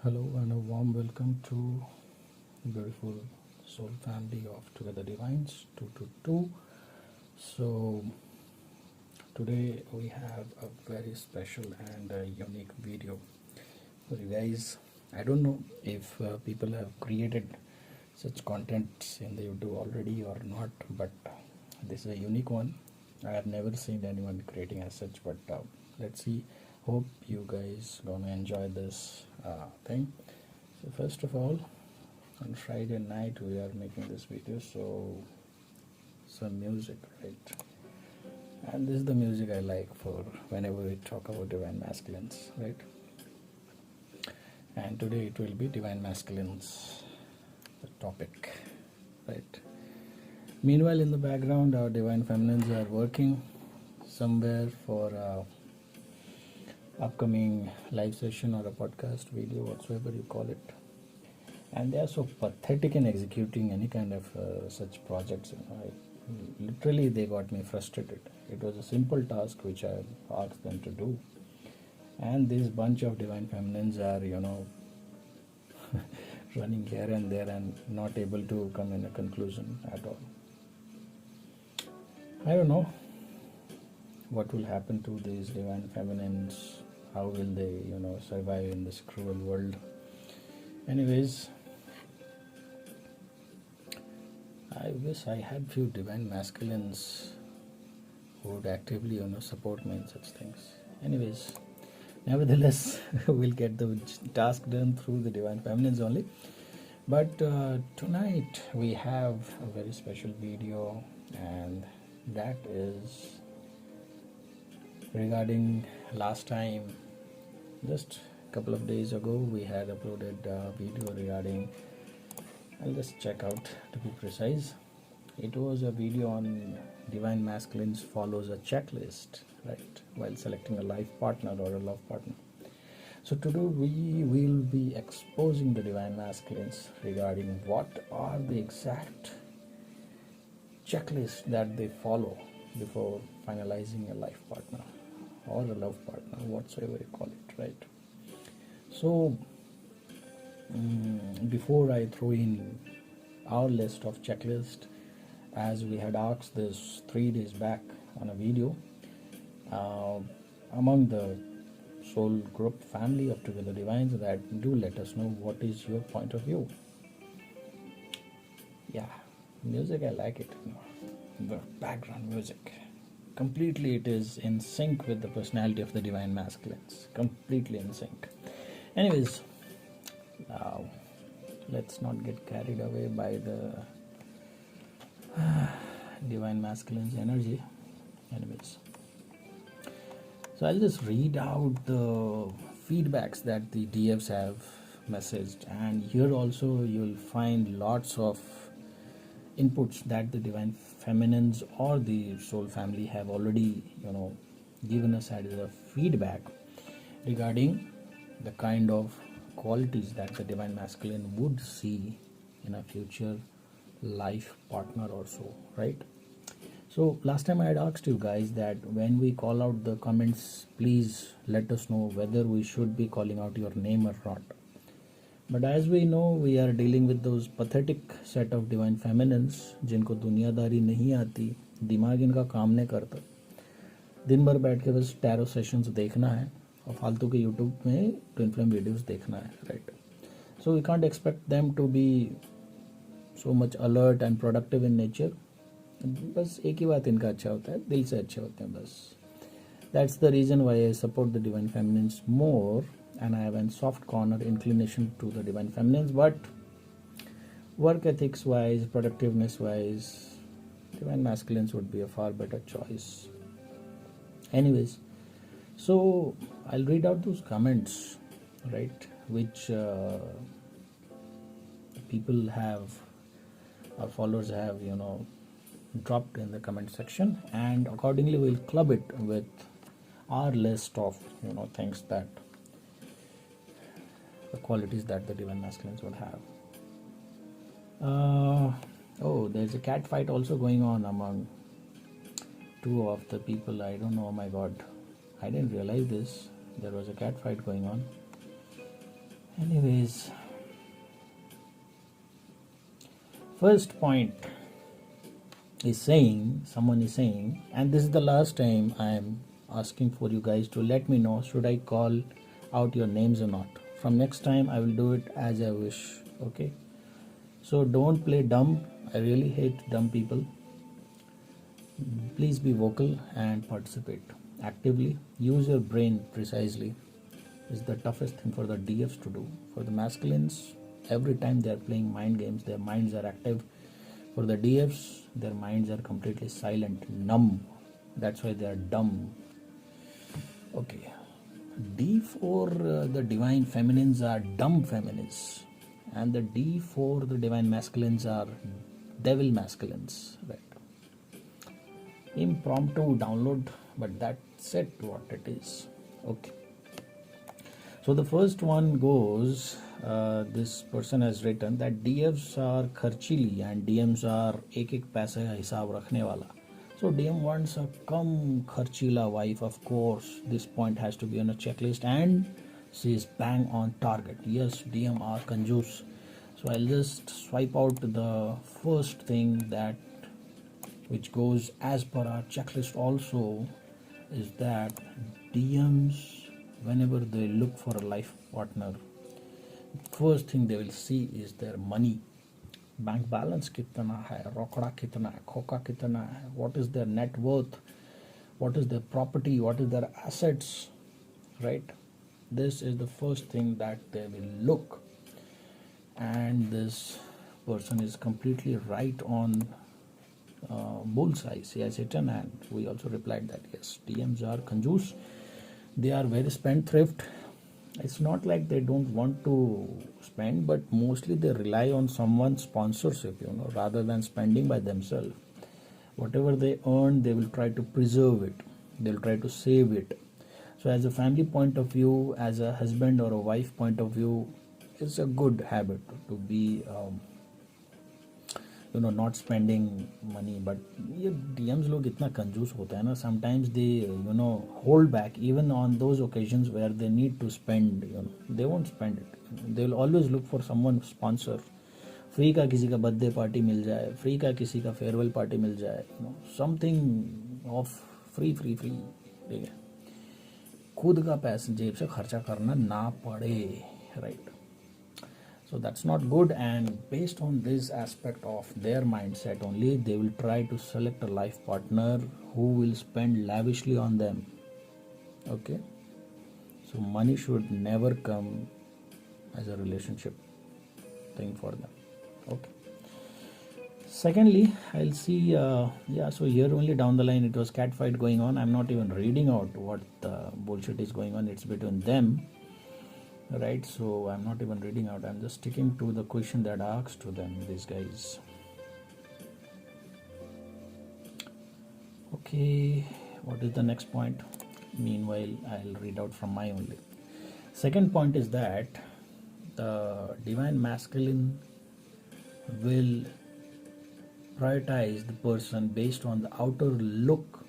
Hello and a warm welcome to beautiful soul family of Together Divines 222. So today we have a very special and a unique video for you guys. I don't know if people have created such content in the YouTube already or not, but this is a unique one. I have never seen anyone creating as such, but let's see. Hope you guys gonna enjoy this thing. So first of all, on Friday night we are making this video, so some music, right? And this is the music I like for whenever we talk about divine masculines, right? And today it will be divine masculines, the topic, right? Meanwhile, in the background, our divine feminines are working somewhere for upcoming live session or a podcast video, whatsoever you call it. And they are so pathetic in executing any kind of such projects. Literally, they got me frustrated. It was a simple task which I asked them to do, and this bunch of divine feminines are, running here and there and not able to come in a conclusion at all. I don't know what will happen to these divine feminines. How will they, survive in this cruel world? Anyways, I wish I had few divine masculines who would actively, support me in such things. Anyways, nevertheless, we'll get the task done through the divine feminines only. But tonight we have a very special video, and that is regarding last time. Just a couple of days ago we had uploaded a video regarding, I'll just check out to be precise. It was a video on divine masculines follows a checklist, right, while selecting a life partner or a love partner. So today we will be exposing the divine masculines regarding what are the exact checklists that they follow before finalizing a life partner or a love partner, whatsoever you call it, right? So before I throw in our list of checklist, as we had asked this 3 days back on a video, among the soul group family of Together Divines, that do let us know what is your point of view. Yeah, music, I like it, the background music. Completely it is in sync with the personality of the divine masculines, completely in sync. Anyways, let's not get carried away by the divine masculine's energy. Anyways, so I'll just read out the feedbacks that the DFs have messaged, and here also you'll find lots of inputs that the divine feminines or the soul family have already, given us as a feedback regarding the kind of qualities that the divine masculine would see in a future life partner or so, right? So last time I had asked you guys that when we call out the comments, please let us know whether we should be calling out your name or not. But as we know, we are dealing with those pathetic set of divine feminines जिनको दुनियादारी नहीं आती, दिमाग इनका काम नहीं करता, दिन भर बैठ के बस टैरो सेशंस देखना है और फालतू के यूट्यूब में ट्विन फ्लेम वीडियोस देखना है, right? So we can't expect them to be so much alert and productive in nature. बस एक ही बात इनका अच्छा होता है, दिल से अच्छे होते हैं बस. That's the reason why I support the divine feminines more, and I have a soft corner inclination to the divine feminines, but work ethics wise, productiveness wise, divine masculines would be a far better choice. Anyways, so I'll read out those comments, right, which people have, our followers have, dropped in the comment section, and accordingly we'll club it with our list of, things that the qualities that the divine masculines would have. Oh, there's a cat fight also going on among two of the people. I don't know, oh my god, I didn't realize this. There was a cat fight going on. Anyways, first point is saying, someone is saying, and this is the last time I am asking for you guys to let me know should I call out your names or not. From next time I will do it as I wish. Okay, so don't play dumb. I really hate dumb people. Please be vocal and participate actively. Use your brain precisely. Is the toughest thing for the DFs to do. For the masculines, every time they are playing mind games, their minds are active. For the DFs, their minds are completely silent, numb. That's why they are dumb. Okay. D for the divine feminines are dumb feminines, and the D for the divine masculines are devil masculines. Right. Impromptu download, but that's it. What it is. Okay. So the first one goes, this person has written that DFs are kharchili and DMs are ek paise ka hisab rakhne wala. So DM wants a come kharchila wife, of course. This point has to be on a checklist and she is bang on target. Yes, DM are kanjoos. So I'll just swipe out the first thing that which goes as per our checklist also is that DMs, whenever they look for a life partner, first thing they will see is their money. Bank balance kitna hai, rokda kitna hai, khoka kitna hai, what is their net worth, what is their property, what is their assets, right? This is the first thing that they will look. And this person is completely right on bullseye. He has hit an hand. We also replied that yes, DMs are kanjoos. They are very spendthrift. It's not like they don't want to spend, but mostly they rely on someone's sponsorship, rather than spending by themselves. Whatever they earn, they will try to preserve it. They'll try to save it. So as a family point of view, as a husband or a wife point of view, it's a good habit to be not spending money. But ये DMs लोग इतना कंजूस होता है ना, sometimes they hold back even on those occasions where they need to spend. They won't spend it. They will always look for someone sponsor. Free का किसी का बर्थडे पार्टी मिल जाए, फ्री का किसी का फेयरवेल पार्टी मिल जाए, something of free free free, ठीक है, खुद का पैसा जेब से खर्चा करना ना पड़े, right? So that's not good, and based on this aspect of their mindset only, they will try to select a life partner who will spend lavishly on them. Okay, so money should never come as a relationship thing for them. Okay. Secondly, I'll see, so here only down the line it was cat fight going on. I'm not even reading out what the bullshit is going on. It's between them. Right, so I'm not even reading out. I'm just sticking to the question that I asked to them, these guys. Okay, what is the next point? Meanwhile, I'll read out from my only. Second point is that the divine masculine will prioritize the person based on the outer look,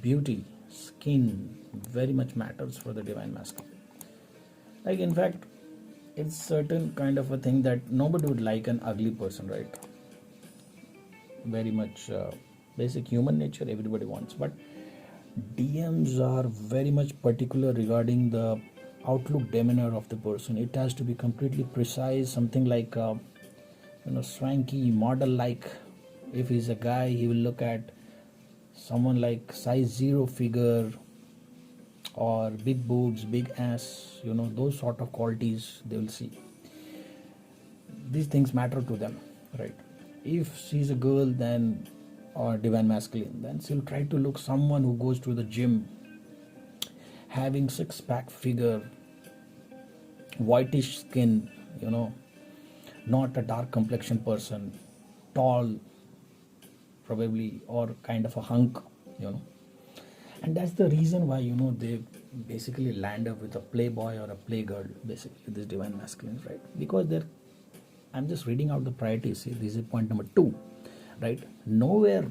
beauty, skin, very much matters for the divine masculine. Like, in fact, it's certain kind of a thing that nobody would like an ugly person, right? Very much basic human nature, everybody wants. But DMs are very much particular regarding the outlook, demeanor of the person. It has to be completely precise, something like, swanky, model-like. If he's a guy, he will look at someone like size 0 figure, or big boobs, big ass, those sort of qualities they will see. These things matter to them, right? If she's a girl, then, or divine masculine, then she'll try to look someone who goes to the gym, having six-pack figure, whitish skin, not a dark complexion person, tall, probably, or kind of a hunk, And that's the reason why, they basically land up with a playboy or a playgirl, basically, this divine masculines, right? Because I'm just reading out the priorities. See, this is point number 2, right? Nowhere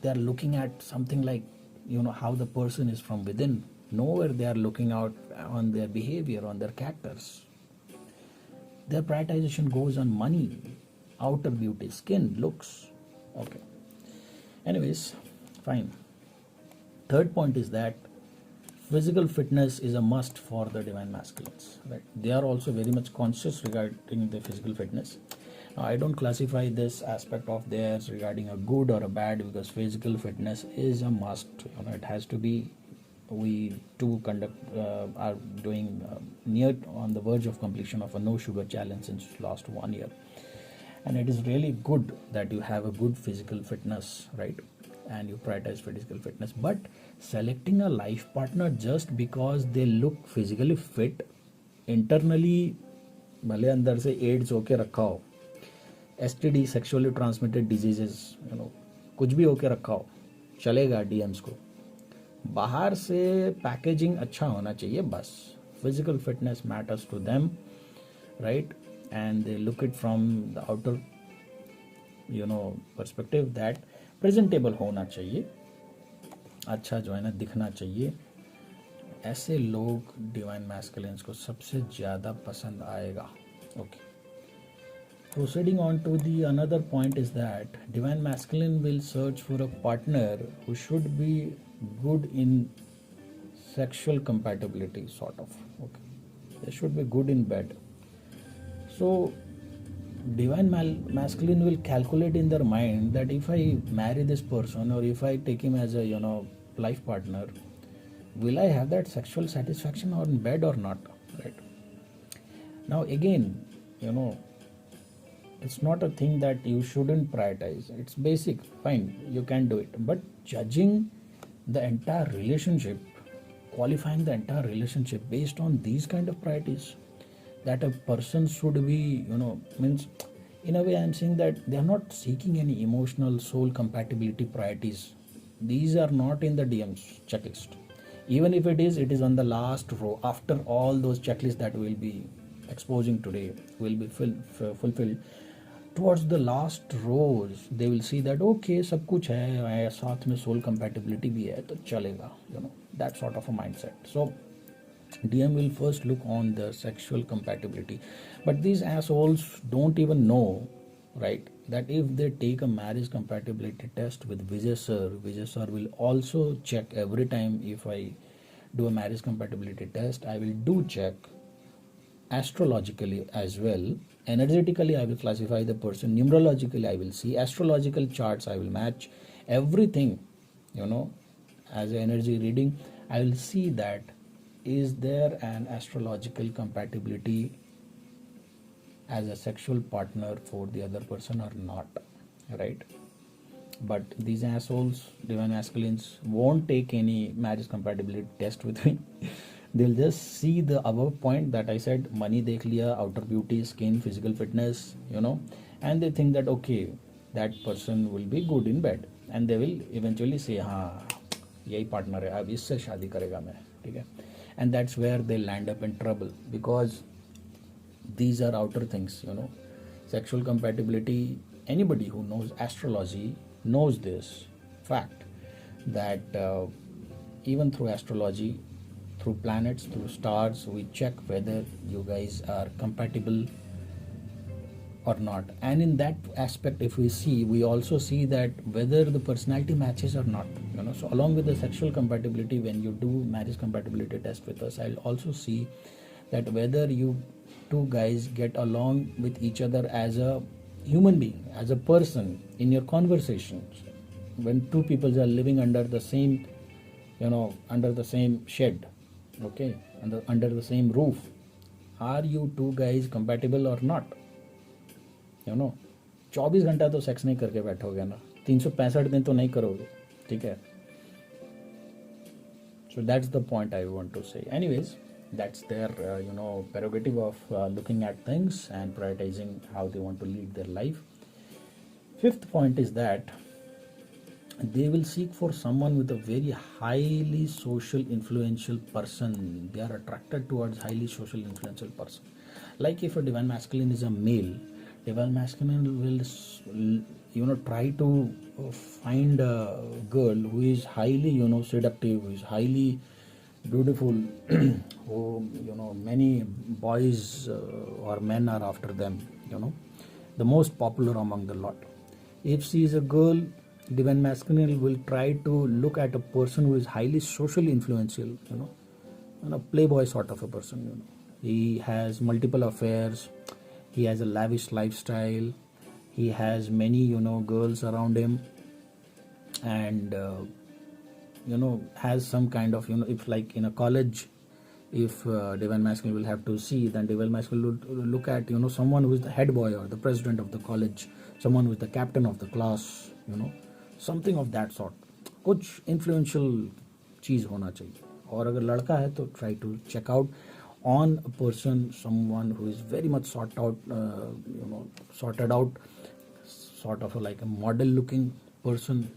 they're looking at something like, how the person is from within. Nowhere they are looking out on their behavior, on their characters. Their prioritization goes on money, outer beauty, skin, looks. Okay. Anyways, fine. Third point is that physical fitness is a must for the divine masculines. Right? They are also very much conscious regarding the physical fitness. Now, I don't classify this aspect of theirs regarding a good or a bad, because physical fitness is a must. It has to be. We too are doing near on the verge of completion of a no sugar challenge since last 1 year, and it is really good that you have a good physical fitness, right? And you prioritize physical fitness. But selecting a life partner just because they look physically fit, internally भले अंदर से ads होके रखा हो, STD sexually transmitted diseases कुछ भी होके रखा हो, चलेगा DMs को. बाहर से पैकेजिंग अच्छा होना चाहिए बस. Physical fitness matters to them, right? And they look it from the outer perspective that presentable होना चाहिए, अच्छा जो है ना दिखना चाहिए. ऐसे लोग डिवाइन मैस्कुलिन्स को सबसे ज़्यादा पसंद आएगा. Okay. Proceeding on to the another point is that divine masculine will search for a partner who should be good in sexual compatibility, sort of. Okay, they should be good in bed. So divine masculine will calculate in their mind that if I marry this person or if I take him as a life partner, will I have that sexual satisfaction or in bed or not, right? Now again, it's not a thing that you shouldn't prioritize. It's basic, fine, you can do it. But judging the entire relationship, qualifying the entire relationship based on these kind of priorities, that a person should be, means in a way I'm saying that they are not seeking any emotional soul compatibility priorities. These are not in the DM's checklist. Even if it is on the last row. After all those checklists that we'll be exposing today will be fulfilled, towards the last rows they will see that okay, सब कुछ है, साथ में soul compatibility भी है, तो चलेगा, that sort of a mindset. So DM will first look on the sexual compatibility, but these assholes don't even know, right, that if they take a marriage compatibility test with Vijay sir will also check every time. If I do a marriage compatibility test, I will do check astrologically as well. Energetically I will classify the person, numerologically I will see, astrological charts I will match, everything, as an energy reading I will see that is there an astrological compatibility as a sexual partner for the other person or not, right? But these assholes, divine masculines, won't take any marriage compatibility test with me. They'll just see the above point that I said, money dekh liya, outer beauty, skin, physical fitness, and they think that okay, that person will be good in bed, and they will eventually say, हाँ यही partner है, अब इससे शादी करेगा मैं, ठीक है? And that's where they land up in trouble, because these are outer things, sexual compatibility. Anybody who knows astrology knows this fact, that even through astrology, through planets, through stars, we check whether you guys are compatible or not. And in that aspect, if we also see that whether the personality matches or not, so along with the sexual compatibility, when you do marriage compatibility test with us, I'll also see that whether you two guys get along with each other as a human being, as a person in your conversations. When two people are living under the same, under the same shed, okay, under the same roof, are you two guys compatible or not? 24 घंटा तो sex नहीं करके बैठोगे ना, 365 दिन तो नहीं करोगे, ठीक है? So that's the point I want to say. Anyways, that's their prerogative of looking at things and prioritizing how they want to lead their life. Fifth point is that they will seek for someone with a very highly social influential person. They are attracted towards highly social influential person. Like if a divine masculine is a male, divine masculine will try to find a girl who is highly seductive, who is highly beautiful, who, many boys or men are after them, the most popular among the lot. If she is a girl, divine masculine will try to look at a person who is highly socially influential, playboy sort of a person. He has multiple affairs, he has a lavish lifestyle, he has many, girls around him, and has some kind of, if like in a college, if divine masculine will have to see, then divine masculine will look at, someone who is the head boy or the president of the college, someone who is the captain of the class, something of that sort. कुछ influential चीज होना चाहिए. और अगर लड़का है तो try to check out on a person, someone who is very much sorted out, sort of like a model looking person,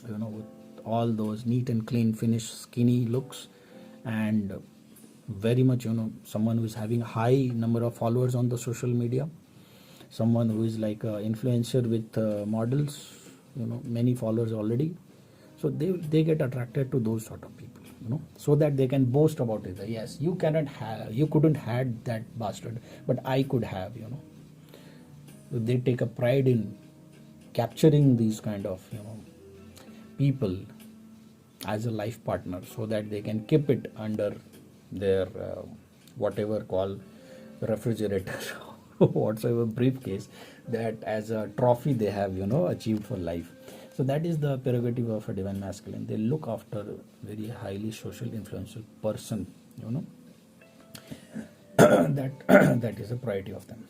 with all those neat and clean finished skinny looks, and very much, someone who is having a high number of followers on the social media, someone who is like an influencer with models, many followers already. So they get attracted to those sort of people, so that they can boast about it. Yes, you couldn't had that bastard, but I could have. They take a pride in capturing these kind of, people as a life partner, so that they can keep it under their whatever call refrigerator whatsoever briefcase, that as a trophy they have, achieved for life. So that is the prerogative of a divine masculine. They look after a very highly social influential person, that that is a priority of them.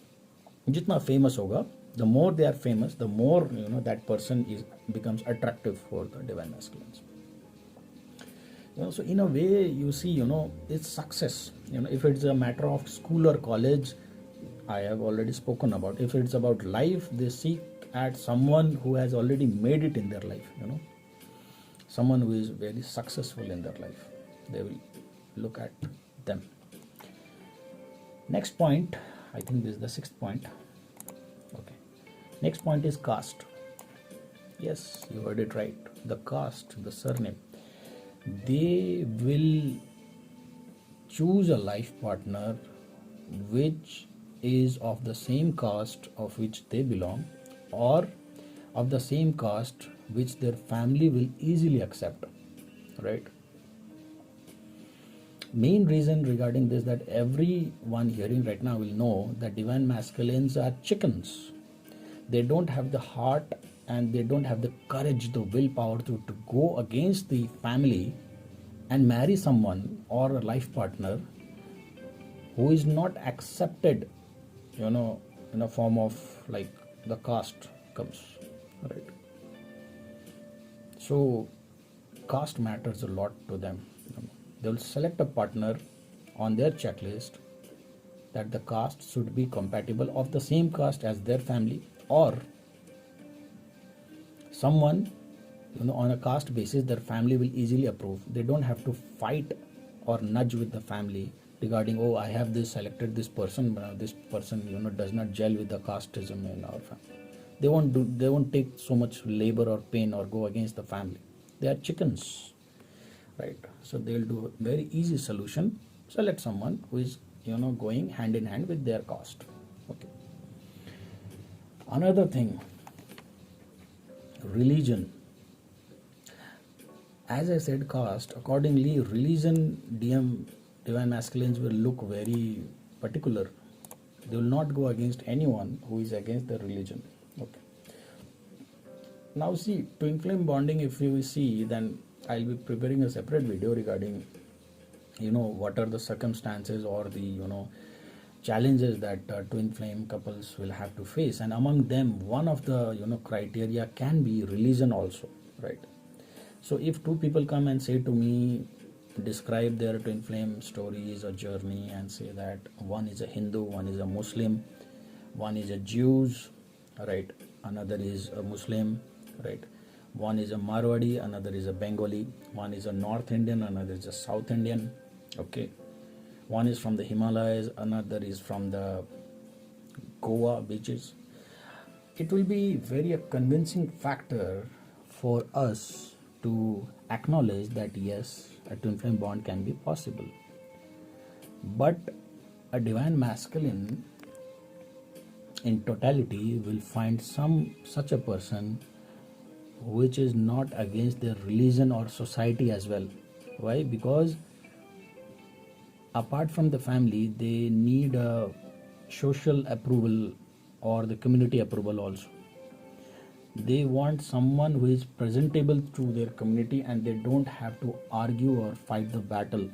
Jitna famous hoga, the more they are famous, the more, that person becomes attractive for the divine masculines. So in a way, you see, it's success. If it's a matter of school or college, I have already spoken about. If it's about life, they seek at someone who has already made it in their life, someone who is very successful in their life. They will look at them. Next point, I think this is the 6th point. Okay. Next point is caste. Yes, you heard it right. The caste, the surname. They will choose a life partner which is of the same caste of which they belong, or of the same caste which their family will easily accept, right? Main reason regarding this, that everyone hearing right now will know that divine masculines are chickens. They don't have the heart, and they don't have the courage, the willpower to go against the family and marry someone or a life partner who is not accepted, in a form of like the caste comes, right? So caste matters a lot to them. They will select a partner on their checklist that the caste should be compatible, of the same caste as their family, or someone, on a caste basis their family will easily approve. They don't have to fight or nudge with the family regarding, oh, I have selected this person, but this person, does not gel with the casteism in our family. They won't take so much labor or pain or go against the family. They are chickens, right? So they'll do a very easy solution. Select someone who is, going hand in hand with their caste. Okay. Another thing, religion. As I said, caste, accordingly, religion, divine masculines will look very particular. They will not go against anyone who is against their religion. Okay. Now see, twin flame bonding, if you see, then I'll be preparing a separate video regarding, what are the circumstances or the, challenges that twin flame couples will have to face. And among them, one of the, criteria can be religion also, right? So if two people come and say to me, describe their twin flame stories or journey, and say that one is a Hindu, one is a Muslim, one is a Jews, right? Another is a Muslim, right? One is a Marwadi, another is a Bengali, one is a North Indian, another is a South Indian, okay? One is from the Himalayas, another is from the Goa beaches. It will be very a convincing factor for us to acknowledge that yes, a twin flame bond can be possible. But a divine masculine in totality will find such a person which is not against their religion or society as well. Why? Because apart from the family, they need a social approval or the community approval also. They want someone who is presentable to their community, and they don't have to argue or fight the battle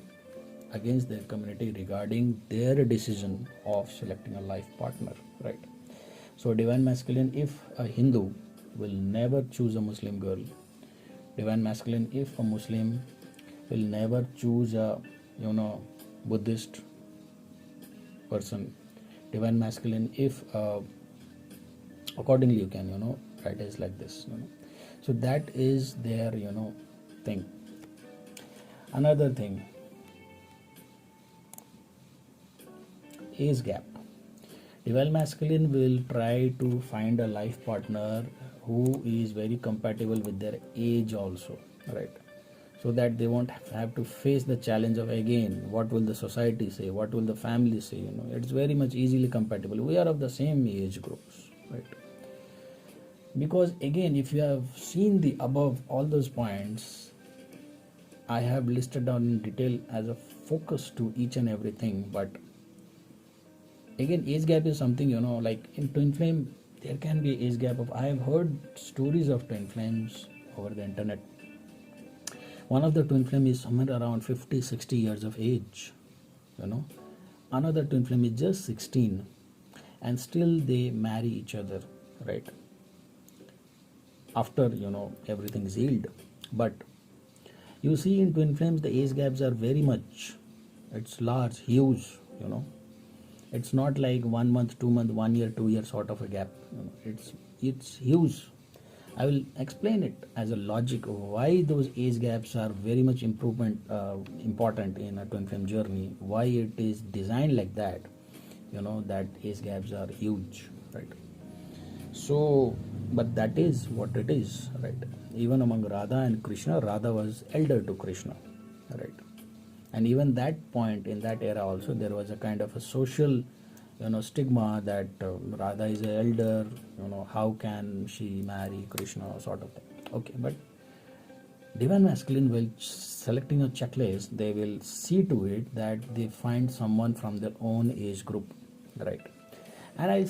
against their community regarding their decision of selecting a life partner, right? So divine masculine, if a Hindu, will never choose a Muslim girl. Divine masculine, if a Muslim, will never choose a Buddhist person. Divine masculine, if accordingly you can write it like this. So that is their thing. Another thing, age gap. Divine masculine will try to find a life partner who is very compatible with their age also, right? So that they won't have to face the challenge of again, what will the society say, what will the family say. It's very much easily compatible. We are of the same age groups, right? Because again, if you have seen the above all those points, I have listed down in detail as a focus to each and everything. But again, age gap is something, like in twin flame, there can be age gap of, I have heard stories of twin flames over the internet. One of the twin flame is somewhere around 50-60 years of age, Another twin flame is just 16, and still they marry each other, right? After, everything is healed. But you see in twin flames, the age gaps are very much, it's large, huge, It's not like 1 month, 2 month, 1 year, 2 year sort of a gap. It's huge. I will explain it as a logic of why those age gaps are very much important in a twin flame journey. Why it is designed like that. That age gaps are huge, right? So, but that is what it is, right? Even among Radha and Krishna, Radha was elder to Krishna, right? And even that point in that era also, there was a kind of a social stigma that Radha is an elder, how can she marry Krishna, sort of thing. Okay, but divine masculine will selecting a checklist, they will see to it that they find someone from their own age group, right? And I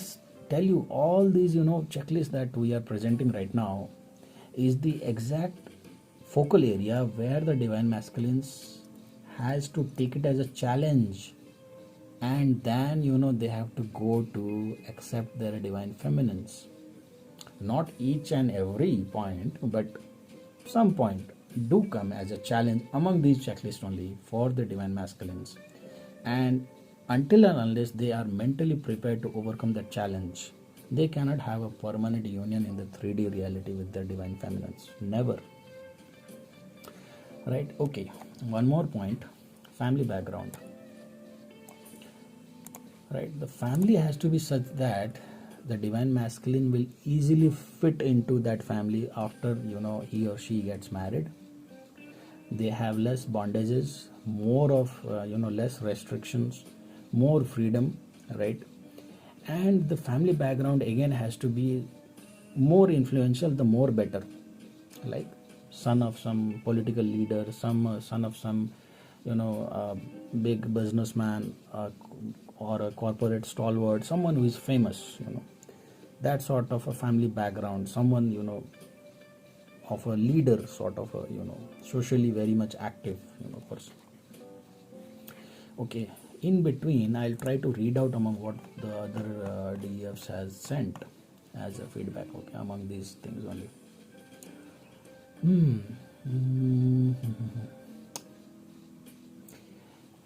tell you, all these checklists that we are presenting right now is the exact focal area where the divine masculines has to take it as a challenge, and then they have to go to accept their divine feminines. Not each and every point, but some point do come as a challenge among these checklists only for the divine masculines. And until and unless they are mentally prepared to overcome that challenge, they cannot have a permanent union in the 3D reality with their divine feminines. Never. Right? Okay. One more point, family background. Right? The family has to be such that the divine masculine will easily fit into that family after he or she gets married. They have less bondages, more of less restrictions, more freedom, right? And the family background again has to be more influential, the more better. Like son of some political leader, son of some big businessman, or a corporate stalwart, someone who is famous, that sort of a family background, someone of a leader, sort of a socially very much active person. Okay, in between I'll try to read out among what the other DEFs has sent as a feedback, okay, among these things only.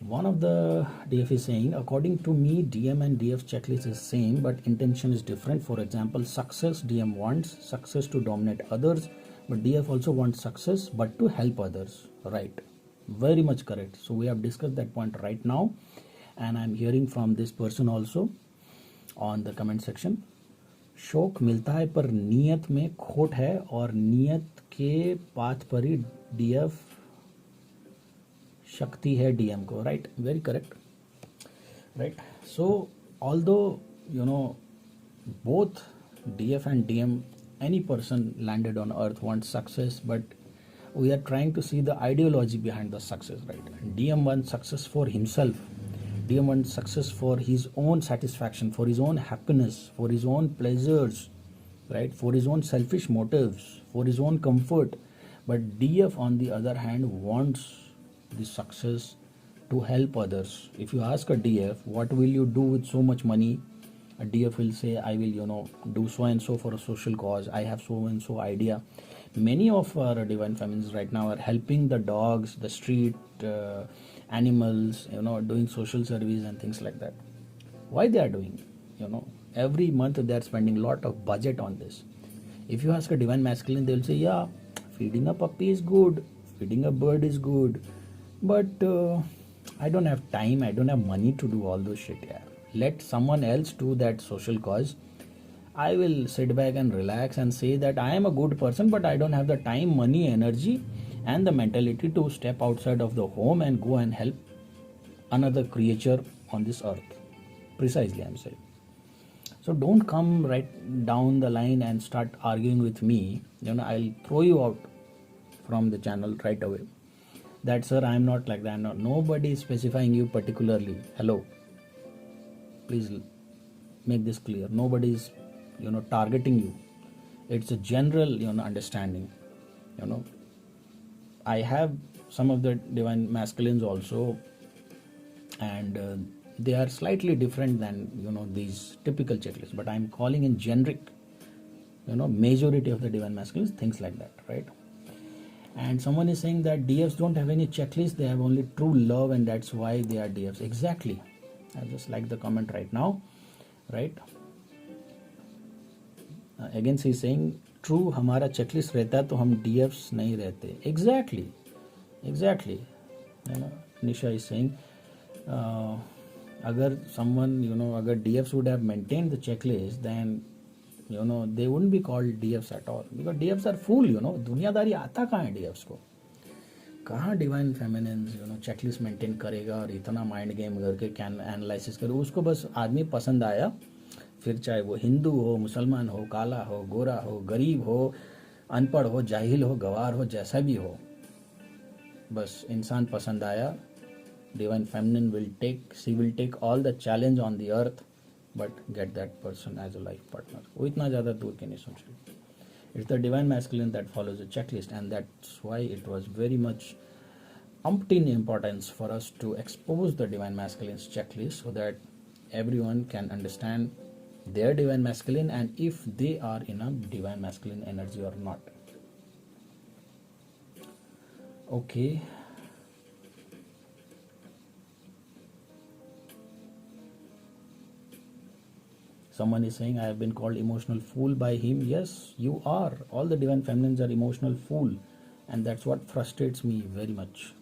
One of the DF is saying, according to me, DM and DF checklist is same, but intention is different. For example, success, DM wants success to dominate others, but DF also wants success, but to help others. Right. Very much correct. So we have discussed that point right now, and I'm hearing from this person also on the comment section. शौक मिलता है पर नियत में खोट है और नियत के पाथ पर ही डीएफ शक्ति है डीएम को. Right, very correct. Right, so although both DF and DM, any person landed on earth wants success, but we are trying to see the ideology behind the success. Right, DM wants success for himself. DM wants success for his own satisfaction, for his own happiness, for his own pleasures, right, for his own selfish motives, for his own comfort. But DF on the other hand wants the success to help others. If you ask a DF, what will you do with so much money? A DF will say, I will, do so and so for a social cause. I have so and so idea. Many of our divine feminines right now are helping the dogs, the street animals, doing social service and things like that. Why they are doing? Every month they are spending a lot of budget on this. If you ask a divine masculine, they will say, yeah, feeding a puppy is good, feeding a bird is good, but I don't have time, I don't have money to do all those shit. Yeah. Let someone else do that social cause. I will sit back and relax and say that I am a good person, but I don't have the time, money, energy, and the mentality to step outside of the home and go and help another creature on this earth. Precisely, I'm saying. So don't come right down the line and start arguing with me. I'll throw you out from the channel right away. That, sir, I am not like that. Nobody is specifying you particularly. Hello, please make this clear. Nobody is targeting you. It's a general understanding. I have some of the divine masculines also, and they are slightly different than these typical checklists, but I'm calling in generic majority of the divine masculines, things like that, right? And someone is saying that DFs don't have any checklist, they have only true love, and that's why they are DFs. Exactly. I just like the comment right now, right? Again, she is saying, true, हमारा checklist रहता तो हम DFs नहीं रहते. Exactly. Nisha is saying, अगर someone, अगर DFs would have maintained the checklist, then they wouldn't be called DFs at all, because DFs are fool. दुनियादारी आता कहाँ है DFs को? कहाँ डिवाइन फेमिनिन्स चेकलिस्ट मेंटेन करेगा और इतना माइंड गेम करके कैन एनालिसिस करे? उसको बस आदमी पसंद आया, फिर चाहे वो हिंदू हो, मुसलमान हो, काला हो, गोरा हो, गरीब हो, अनपढ़ हो, जाहिल हो, गवार हो, जैसा भी हो, बस इंसान पसंद आया. Divine feminine will take all the challenge on the earth, but get that person as a life partner. वो इतना ज़्यादा दूर के नहीं सोच रही. It's the divine masculine that follows a checklist, and that's why it was very much umpteen importance for us to expose the divine masculine's checklist so that everyone can understand their divine masculine and if they are in a divine masculine energy or not. Okay. Someone is saying, I have been called emotional fool by him. Yes, you are. All the divine feminines are emotional fool, and that's what frustrates me very much.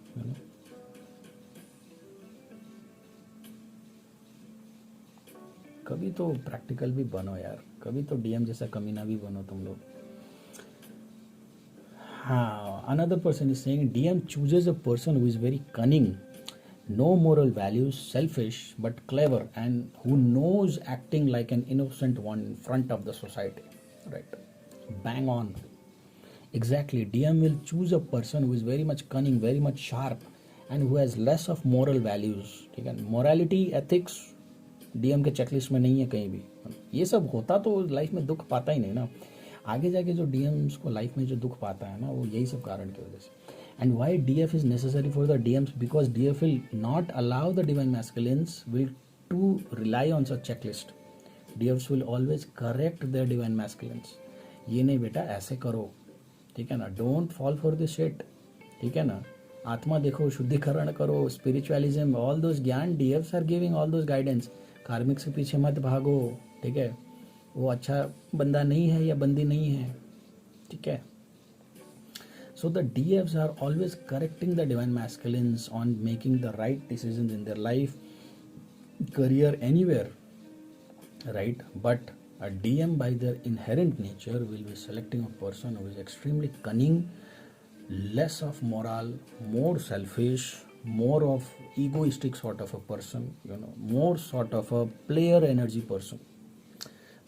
कभी तो practical भी बनो यार, कभी तो DM जैसा कमीना भी बनो तुम लोग. हाँ, another person is saying DM chooses a person who is very cunning, no moral values, selfish but clever, and who knows acting like an innocent one in front of the society. Right? Bang on. Exactly. DM will choose a person who is very much cunning, very much sharp, and who has less of moral values. ठीक है? Morality, ethics, DM के checklist में नहीं है कहीं भी. ये सब होता तो लाइफ में दुख पाता ही नहीं ना. आगे जाके जो DMs को लाइफ में जो दुख पाता है ना, वो यही सब कारण की वजह से. And why DF is necessary for the DMs? Because DF will not allow the divine masculines to rely on such checklist. DFs will always correct their divine masculines. ये नहीं बेटा ऐसे करो, ठीक है ना? Don't fall for this shit, ठीक है ना? आत्मा देखो, शुद्धिकरण करो, spiritualism, all those ज्ञान DFs are giving all those guidance. कार्मिक से पीछे मत भागो, ठीक है? वो अच्छा बंदा नहीं है या बंदी नहीं है, ठीक है? So the DFs are always correcting the divine masculines on making the right decisions in their life, career, anywhere, right? But A DM by their inherent nature will be selecting a person who is extremely cunning, less of moral, more selfish, more of egoistic sort of a person, more sort of a player energy person,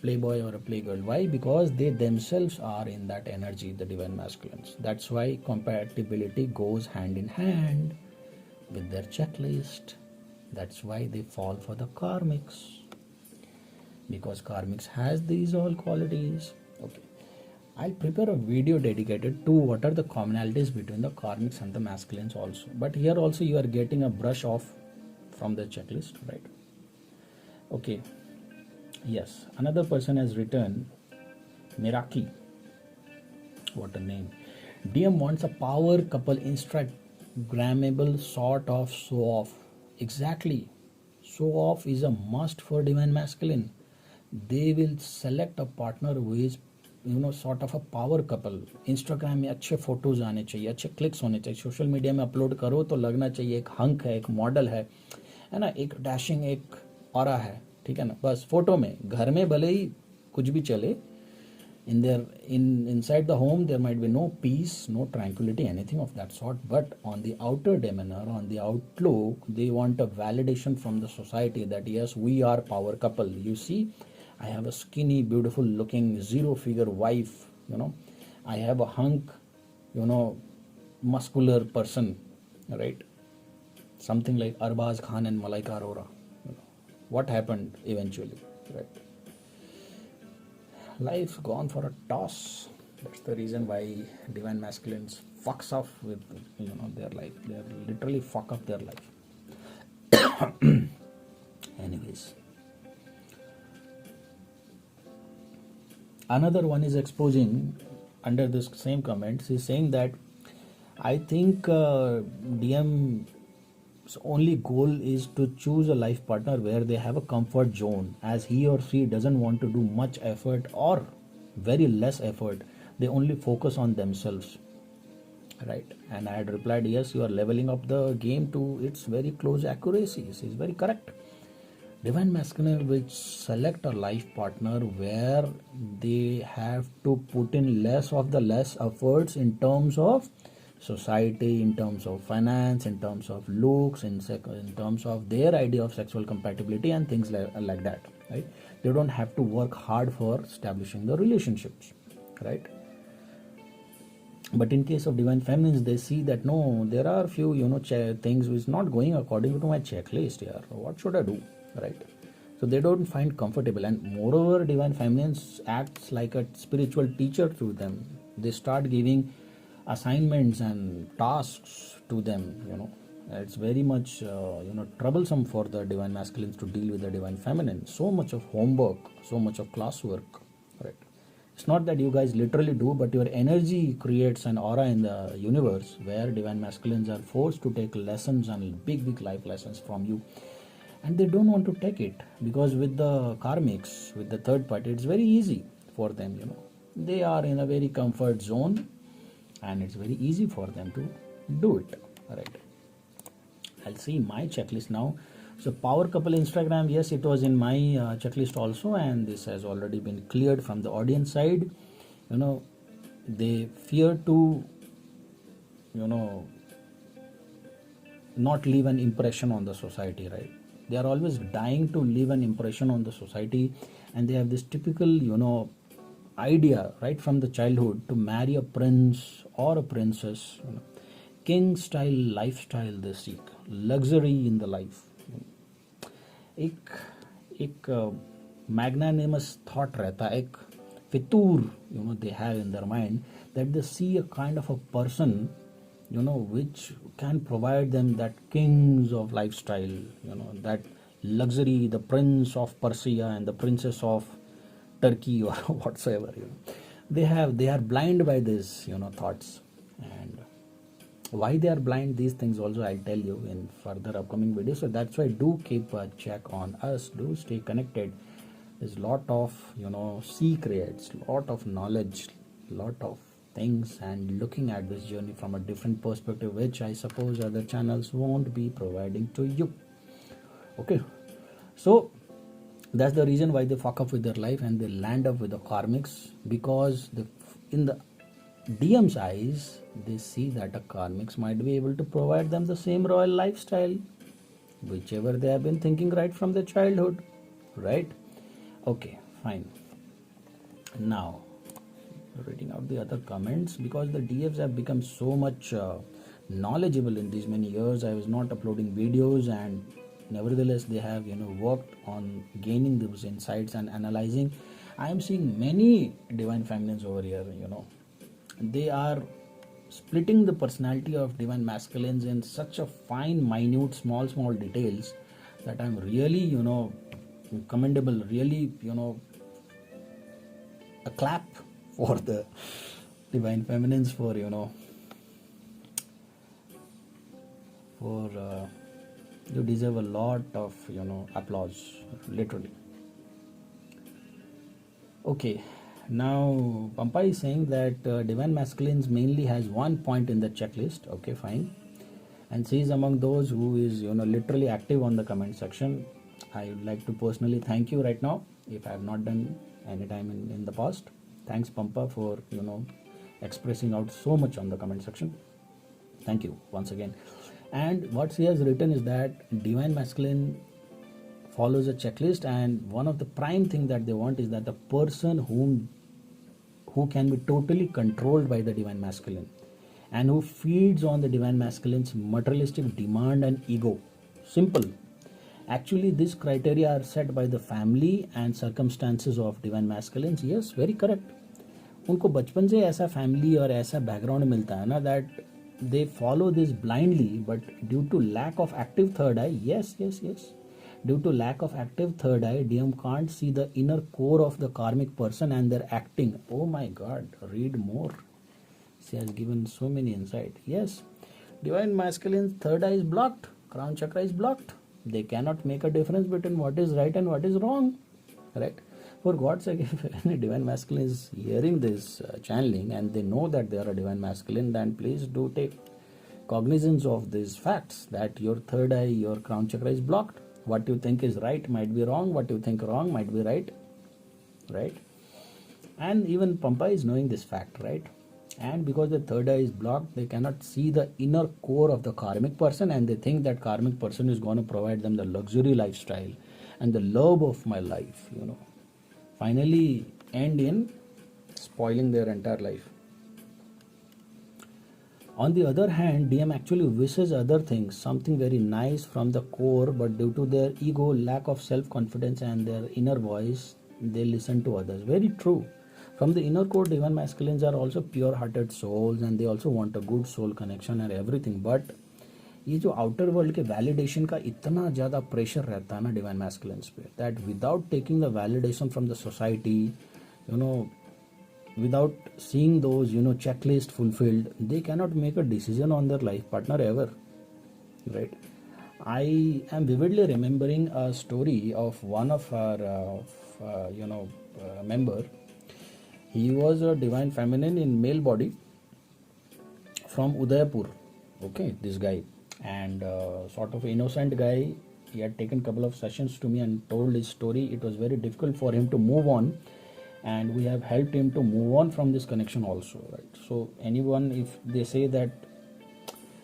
playboy or a playgirl. Why? Because they themselves are in that energy, the divine masculines. That's why compatibility goes hand in hand with their checklist. That's why they fall for the karmics, because karmics has these all qualities. Okay, I'll prepare a video dedicated to what are the commonalities between the karmics and the masculines also. But here also you are getting a brush off from the checklist, right? Okay, yes, another person has written, Miraki, what a name. DM wants a power couple, Instagrammable sort of show off. Exactly, show off is a must for divine masculine. They will select a partner who is sort of a power couple. Instagram में अच्छे photos आने चाहिए, अच्छे clicks होने चाहिए, social media में upload करो तो लगना चाहिए एक हंक है, एक मॉडल है ना, एक डैशिंग, एक ऑरा है, ठीक है ना. बस फोटो में, घर में भले ही कुछ भी चले, inside the home there might be no peace, no tranquility, anything of that sort, but on the outer demeanor, on the outlook, they want a validation from the society that yes, we are power couple. You see, I have a skinny, beautiful looking, zero figure wife, I have a hunk, muscular person, right? Something like Arbaz Khan and Malaika Arora. What happened eventually, right? Life's gone for a toss. That's the reason why divine masculines fucks off with their life. They literally fuck up their life. Anyways, another one is exposing under this same comments. He's saying that I think DM's only goal is to choose a life partner where they have a comfort zone, as he or she doesn't want to do much effort or very less effort. They only focus on themselves, right? And I had replied, yes, you are leveling up the game to its very close accuracy. This is very correct. Divine masculine will select a life partner where they have to put in less efforts in terms of society, in terms of finance, in terms of looks, in terms of their idea of sexual compatibility and things like that, right? They don't have to work hard for establishing the relationships, right? But in case of divine feminines, they see that no, there are few things which is not going according to my checklist here. What should I do, right? So they don't find comfortable, and moreover, divine feminines acts like a spiritual teacher to them. They start giving assignments and tasks to them. It's very much troublesome for the divine masculines to deal with the divine feminine. So much of homework, so much of classwork, right? It's not that you guys literally do, but your energy creates an aura in the universe where divine masculines are forced to take lessons and big life lessons from you, and they don't want to take it, because with the karmics, with the third party, it's very easy for them. They are in a very comfort zone, and it's very easy for them to do it, right? I'll see my checklist now. So power couple Instagram, yes, it was in my checklist also, and this has already been cleared from the audience side. They fear to not leave an impression on the society, right? They are always dying to leave an impression on the society, and they have this typical idea right from the childhood to marry a prince or a princess. King style lifestyle they seek, luxury in the life. एक magnanimous thought रहता है, एक फितूर they have in their mind, that they see a kind of a person which can provide them that kings of lifestyle, that luxury, the prince of Persia and the princess of Turkey or whatsoever. They are blind by these thoughts, and why they are blind, these things also I'll tell you in further upcoming videos. So that's why do keep a check on us, do stay connected. There's lot of secrets, lot of knowledge, lot of things, and looking at this journey from a different perspective, which I suppose other channels won't be providing to you. Okay, so That's the reason why they fuck up with their life and they land up with the karmics, because in the DM's eyes, they see that the karmics might be able to provide them the same royal lifestyle, whichever they have been thinking right from their childhood, right? Okay, fine. Now, reading out the other comments, because the DFs have become so much knowledgeable in these many years. I was not uploading videos, and nevertheless they have worked on gaining those insights and analyzing. I am seeing many divine feminines over here. They are splitting the personality of divine masculines in such a fine, minute, small details that I'm really commendable, really a clap for the divine feminines for you deserve a lot of applause, literally. Okay, now Pampa is saying that divine masculines mainly has one point in the checklist. Okay, fine. And she is among those who is literally active on the comment section. I would like to personally thank you right now, if I have not done any time in the past. Thanks Pampa for expressing out so much on the comment section. Thank you once again. And what she has written is that divine masculine follows a checklist, and one of the prime thing that they want is that the person who can be totally controlled by the divine masculine and who feeds on the divine masculine's materialistic demand and ego. Simple. Actually, these criteria are set by the family and circumstances of divine masculines. Yes, very correct. उनको बचपन से ऐसा family और ऐसा background मिलता है ना, that they follow this blindly, but due to lack of active third eye, yes, due to lack of active third eye, DM can't see the inner core of the karmic person and their acting. Oh my god, read more. She has given so many insight. Yes, divine masculine's third eye is blocked, crown chakra is blocked. They cannot make a difference between what is right and what is wrong, right? For God's sake, if any divine masculine is hearing this channeling and they know that they are a divine masculine, then please do take cognizance of these facts, that your third eye, your crown chakra is blocked. What you think is right might be wrong, what you think wrong might be right? And even Pampa is knowing this fact, right? And because the third eye is blocked, they cannot see the inner core of the karmic person, and they think that karmic person is going to provide them the luxury lifestyle and the love of my life, finally end in spoiling their entire life. On the other hand, DM actually wishes other things, something very nice from the core, but due to their ego, lack of self-confidence and their inner voice, they listen to others. Very true. From the inner core, divine masculines are also pure-hearted souls, and they also want a good soul connection and everything. But ये जो outer world के validation का इतना ज़्यादा pressure रहता है ना divine masculines पे, that without taking the validation from the society, without seeing those checklist fulfilled, they cannot make a decision on their life partner ever, right? I am vividly remembering a story of one of our member. He was a divine feminine in male body from Udaipur. Okay, this guy, and sort of innocent guy. He had taken a couple of sessions to me and told his story. It was very difficult for him to move on, and we have helped him to move on from this connection also, right? So anyone, if they say that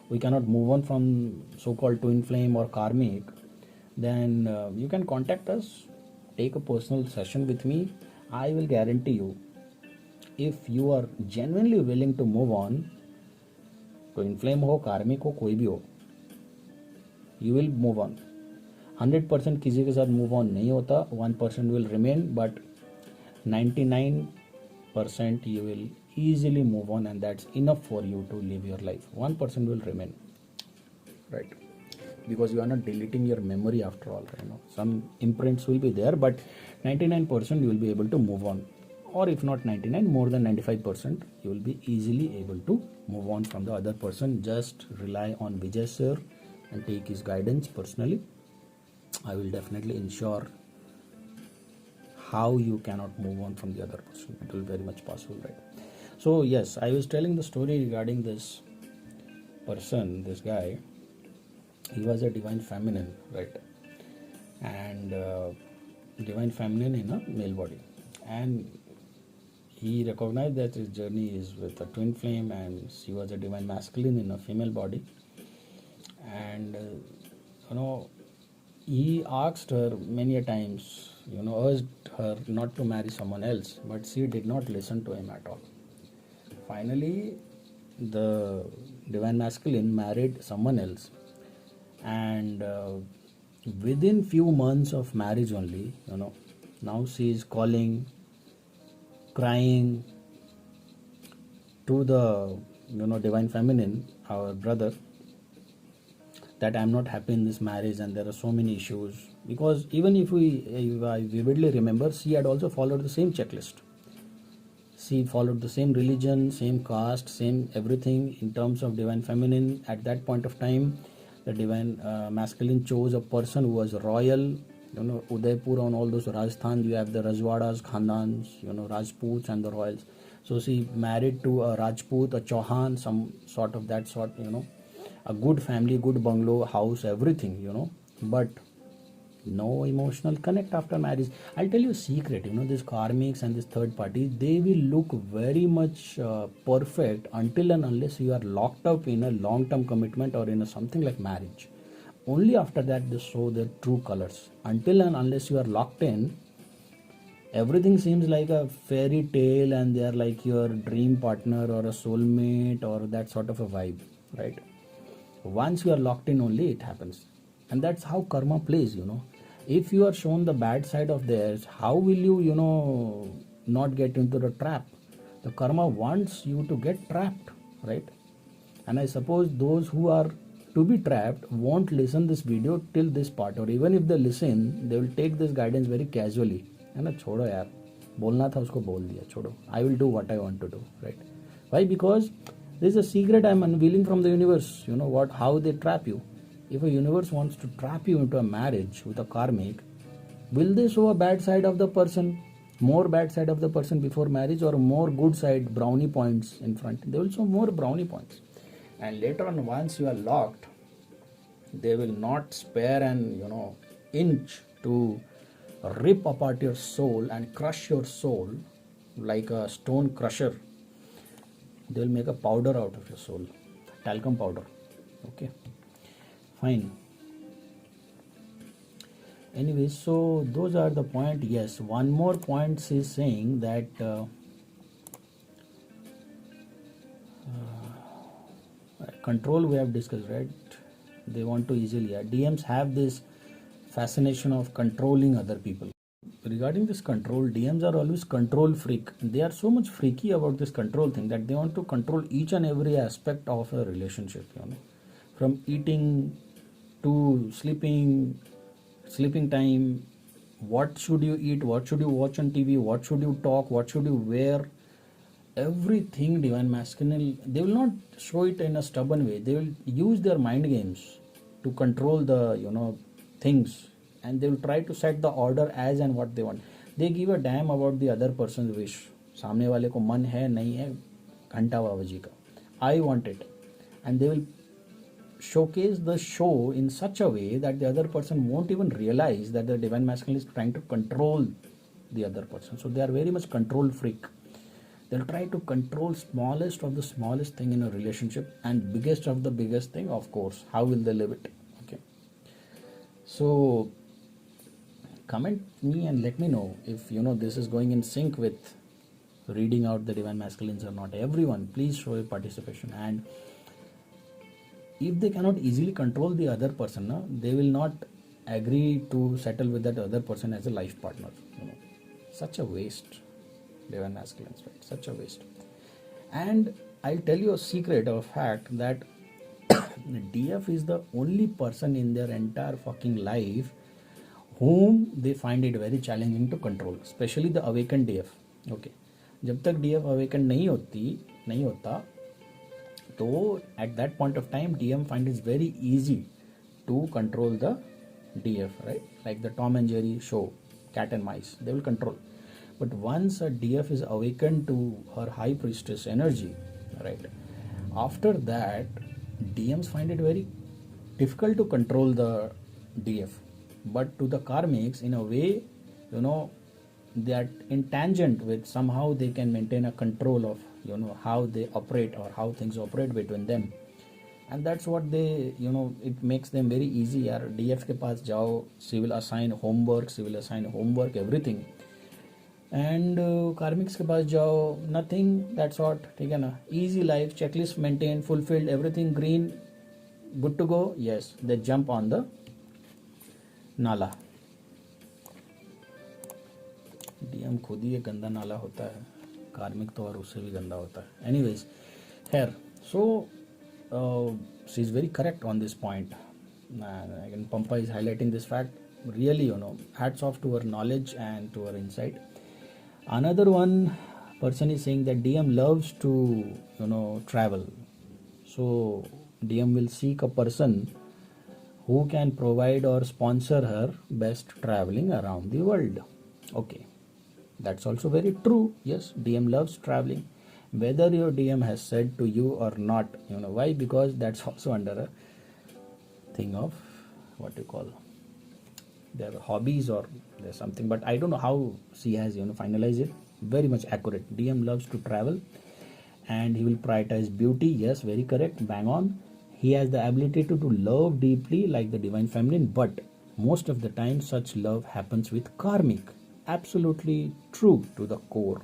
we cannot move on from so-called twin flame or karmic, then you can contact us, take a personal session with me. I will guarantee you, if you are genuinely willing to move on, twin flame हो, karmic हो, कोई भी हो, you will move on. 100% किसी के साथ move on नहीं होता, 1% will remain, but 99% you will easily move on, and that's enough for you to live your life. 1% will remain, right? Because you are not deleting your memory after all, some imprints will be there, but 99% you will be able to move on, or if not 99, more than 95% you will be easily able to move on from the other person. Just rely on Vijay sir and take his guidance personally. I will definitely ensure how you cannot move on from the other person. It will be very much possible, right? So yes, I was telling the story regarding this person, this guy. He was a divine feminine, right? And divine feminine in a male body, and he recognized that his journey is with a twin flame, and she was a divine masculine in a female body. And you know, he asked her many a times, urged her not to marry someone else, but she did not listen to him at all. Finally, the divine masculine married someone else, and within few months of marriage only, now she is calling, crying to the divine feminine, our brother, that I'm not happy in this marriage and there are so many issues. Because even if I vividly remember, she had also followed the same checklist. She followed the same religion, same caste, same everything in terms of divine feminine. At that point of time, the divine masculine chose a person who was royal. Udaipur and all those Rajasthan, you have the Rajwadas, Khandans, Rajputs and the royals. So she married to a Rajput, a Chauhan, some sort of that sort, a good family, good bungalow, house, everything, but no emotional connect after marriage. I'll tell you a secret, these karmics and this third party, they will look very much perfect until and unless you are locked up in a long-term commitment or in a something like marriage. Only after that they show their true colors. Until and unless you are locked in, everything seems like a fairy tale and they are like your dream partner or a soulmate or that sort of a vibe, right? Once you are locked in, only it happens. And that's how karma plays. If you are shown the bad side of theirs, how will you not get into the trap? The karma wants you to get trapped, right? And I suppose those who are to be trapped won't listen this video till this part, or even if they listen, they will take this guidance very casually. है ना, छोड़ो यार, बोलना था उसको बोल दिया, छोड़ो. I will do what I want to do, right? Why? Because there is a secret I am unveiling from the universe. How they trap you. If a universe wants to trap you into a marriage with a karmic, will they show a bad side of the person, more bad side of the person before marriage, or more good side, brownie points in front? They will show more brownie points. And later on, once you are locked, they will not spare an inch to rip apart your soul and crush your soul like a stone crusher. They will make a powder out of your soul, talcum powder. Okay, fine. Anyway, so those are the point. Yes, one more point is saying that control we have discussed, right? They want to easily. DMs have this fascination of controlling other people. Regarding this control, DMs are always control freak. They are so much freaky about this control thing that they want to control each and every aspect of a relationship. From eating to sleeping time, what should you eat, what should you watch on TV, what should you talk, what should you wear, everything divine masculine. They will not show it in a stubborn way. They will use their mind games to control the things, and they will try to set the order as and what they want. They give a damn about the other person's wish. सामने वाले को मन है नहीं है, घंटा बाबाजी का. I want it, and they will showcase the show in such a way that the other person won't even realize that the divine masculine is trying to control the other person. So they are very much control freak. They'll try to control smallest of the smallest thing in a relationship, and biggest of the biggest thing, of course, how will they live it. Okay, so comment me and let me know if this is going in sync with reading out the divine masculines or not. Everyone, please show your participation. And if they cannot easily control the other person, they will not agree to settle with that other person as a life partner. Such a waste, divine masculines, right? Such a waste. And I'll tell you a secret or a fact that DF is the only person in their entire fucking life whom they find it very challenging to control, especially the awakened DF. Okay, जब तक DF awakened नहीं होता, तो at that point of time DM find it very easy to control the DF, right? Like the Tom and Jerry show, cat and mice, they will control. But once a DF is awakened to her high priestess energy, right, after that DMs find it very difficult to control the DF. But to the karmics, in a way, they are in tangent with, somehow they can maintain a control of how they operate or how things operate between them. And that's what they, it makes them very easy. यार DF के पास जाओ, she will assign homework, everything. And karmics के पास जाओ, nothing, that's what, ठीक है ना, easy life, checklist maintained, fulfilled, everything green, good to go. Yes, they jump on the नाला. DM खुद ही एक गंदा नाला होता है, कार्मिक तो और उससे भी गंदा होता है. Anyways, here, so she is very correct on this point. Again, Pampa is highlighting this fact. Really, hats off to her knowledge and to her insight. Another one person is saying that DM loves to, travel. So DM will seek a person who can provide or sponsor her best traveling around the world. Okay, that's also very true. Yes, DM loves traveling. Whether your DM has said to you or not, why? Because that's also under a thing of what you call their hobbies or there's something, but I don't know how she has finalized it. Very much accurate. DM loves to travel and he will prioritize beauty. Yes, very correct, bang on. He has the ability to love deeply like the divine feminine, but most of the time such love happens with karmic. Absolutely true to the core.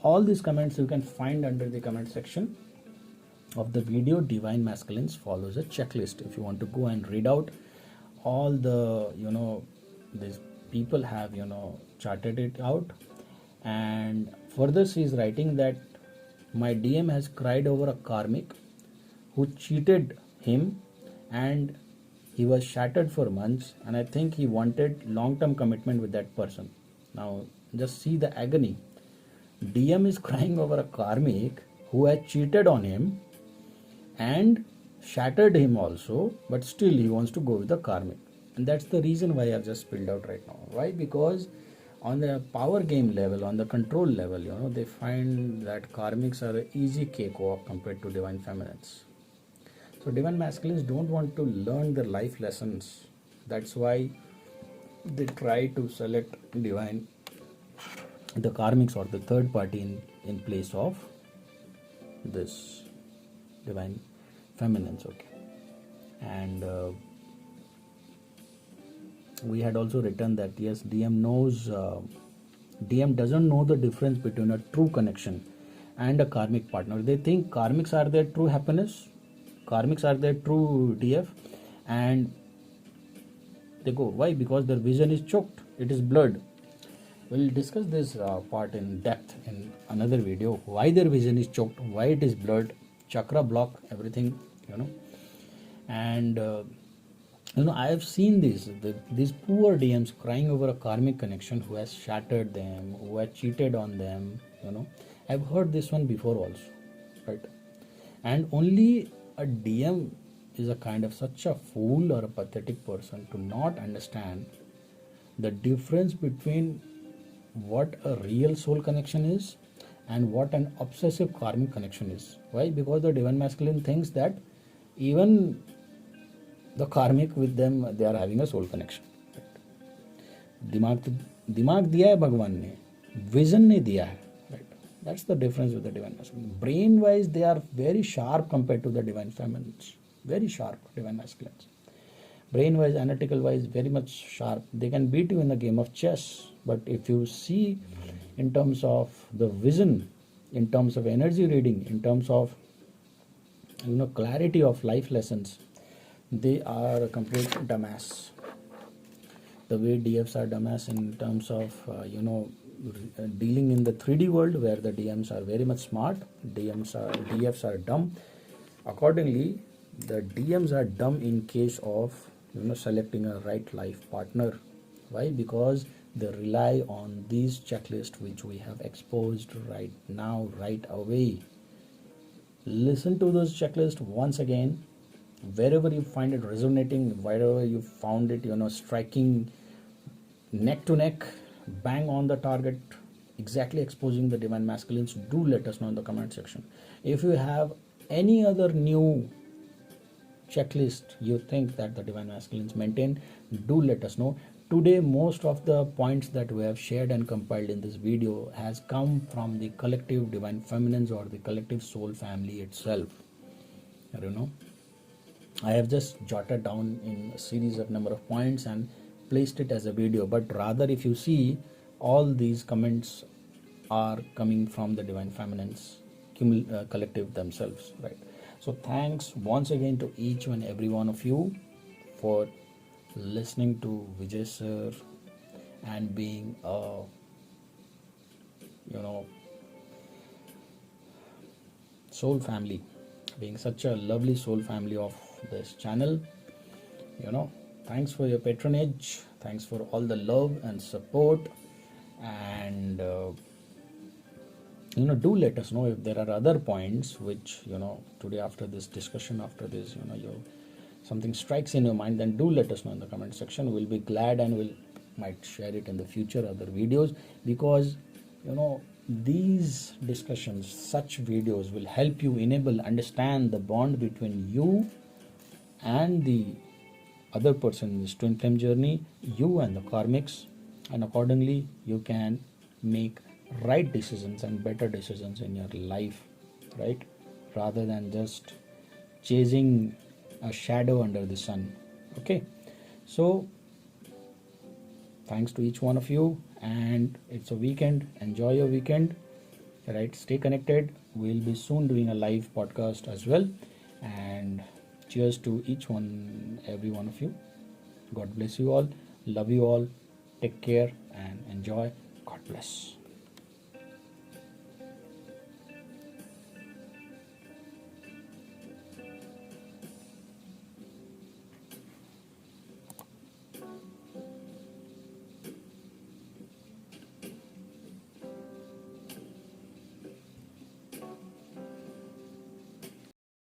All these comments you can find under the comment section of the video. Divine Masculines follows a checklist. If you want to go and read out all the, these people have, charted it out. And further she is writing that my DM has cried over a karmic who cheated him and he was shattered for months, and I think he wanted long-term commitment with that person. Now just see the agony. DM is crying over a karmic who had cheated on him and shattered him also, but still he wants to go with the karmic. And that's the reason why I've just spilled out right now. Why? Because on the power game level, on the control level, they find that karmics are an easy cakewalk compared to divine feminines. So divine masculines don't want to learn the life lessons. That's why they try to select the karmics or the third party in place of this divine feminines. Okay, and we had also written that yes, DM doesn't know the difference between a true connection and a karmic partner. They think karmics are their true happiness, karmics are their true DF, and they go. Why? Because their vision is choked, it is blurred. We'll discuss this part in depth in another video. Why their vision is choked, why it is blurred, chakra block, everything, and I have seen these poor DMs crying over a karmic connection who has shattered them, who has cheated on them. I've heard this one before also, right? And only a DM is a kind of such a fool or a pathetic person to not understand the difference between what a real soul connection is and what an obsessive karmic connection is. Why? Because the divine masculine thinks that even the karmic with them, they are having a soul connection. दिमाग दिया है भगवान ने, vision नहीं दिया है. Right? That's the difference with the divine masculine. Brain wise, they are very sharp compared to the divine feminines. Very sharp divine masculines. Brain wise, analytical wise, very much sharp. They can beat you in the game of chess. But if you see in terms of the vision, in terms of energy reading, in terms of clarity of life lessons, they are a complete dumbass. The way DFs are dumbass in terms of dealing in the 3D world, where the DMs are very much smart, DFs are dumb. Accordingly, the DMs are dumb in case of selecting a right life partner. Why? Because they rely on these checklists which we have exposed right now, right away. Listen to those checklists once again. Wherever you find it resonating, wherever you found it striking neck to neck, bang on the target, exactly exposing the divine masculines, do let us know in the comment section. If you have any other new checklist you think that the divine masculines maintain, do let us know. today most of the points that we have shared and compiled in this video has come from the collective divine feminines or the collective soul family itself. I don't know, I have just jotted down in a series of number of points and placed it as a video, but rather if you see, all these comments are coming from the divine feminines collective themselves, right? So thanks once again to each and every one of you for listening to Vijay sir and being a soul family, being such a lovely soul family of this channel. Thanks for your patronage, thanks for all the love and support, and do let us know if there are other points which today after this discussion, after this something strikes in your mind, then do let us know in the comment section. We'll be glad and we'll might share it in the future other videos, because these discussions, such videos will help you enable understand the bond between you and the other person in this twin flame journey, you and the karmics, and accordingly you can make right decisions and better decisions in your life, right? Rather than just chasing a shadow under the sun. Okay, so thanks to each one of you, and it's a weekend, enjoy your weekend, right? Stay connected, we'll be soon doing a live podcast as well, and cheers to every one of you. God bless you all, love you all, take care and enjoy. God bless.